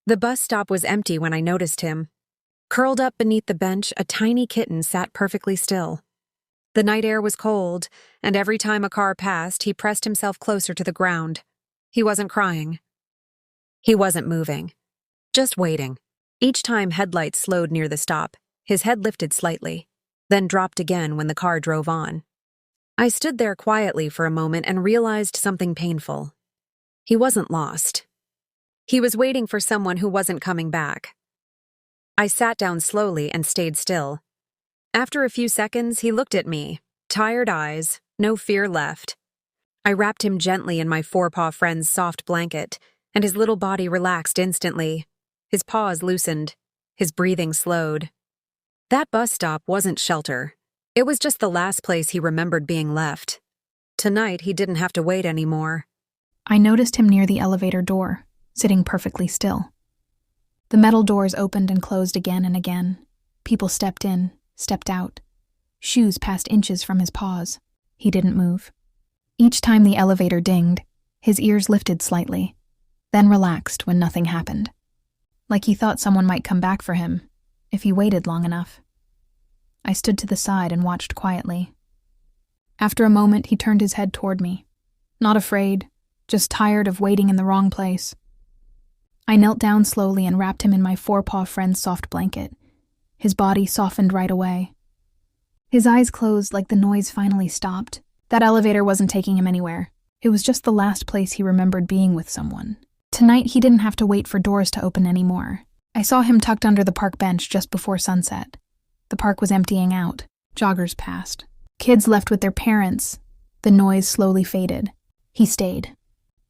The bus stop was empty when I noticed him. Curled up beneath the bench, a tiny kitten sat perfectly still. The night air was cold, and every time a car passed, he pressed himself closer to the ground. He wasn't crying. He wasn't moving. Just waiting. Each time headlights slowed near the stop, his head lifted slightly, then dropped again when the car drove on. I stood there quietly for a moment and realized something painful. He wasn't lost. He was waiting for someone who wasn't coming back. I sat down slowly and stayed still. After a few seconds, he looked at me, tired eyes, no fear left. I wrapped him gently in my FourPawFriends soft blanket, and his little body relaxed instantly. His paws loosened. His breathing slowed. That bus stop wasn't shelter. It was just the last place he remembered being left. Tonight, he didn't have to wait anymore. I noticed him near the elevator door, sitting perfectly still. The metal doors opened and closed again and again. People stepped in, stepped out. Shoes passed inches from his paws. He didn't move. Each time the elevator dinged, his ears lifted slightly, then relaxed when nothing happened. Like he thought someone might come back for him, if he waited long enough. I stood to the side and watched quietly. After a moment, he turned his head toward me. Not afraid, just tired of waiting in the wrong place. I knelt down slowly and wrapped him in my FourPawFriends soft blanket. His body softened right away. His eyes closed like the noise finally stopped. That elevator wasn't taking him anywhere. It was just the last place he remembered being with someone. Tonight, he didn't have to wait for doors to open anymore. I saw him tucked under the park bench just before sunset. The park was emptying out. Joggers passed. Kids left with their parents. The noise slowly faded. He stayed.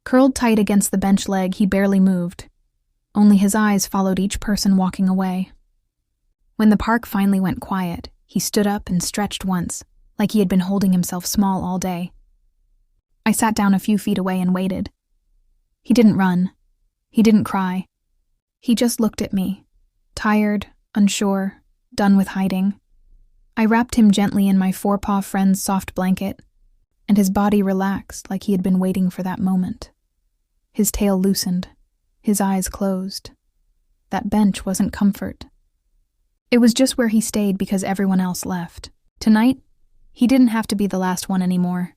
Curled tight against the bench leg, he barely moved. Only his eyes followed each person walking away. When the park finally went quiet, he stood up and stretched once, like he had been holding himself small all day. I sat down a few feet away and waited. He didn't run. He didn't cry. He just looked at me, tired, unsure, done with hiding. I wrapped him gently in my FourPawFriends soft blanket, and his body relaxed like he had been waiting for that moment. His tail loosened. His eyes closed. That bench wasn't comfort. It was just where he stayed because everyone else left. Tonight, he didn't have to be the last one anymore.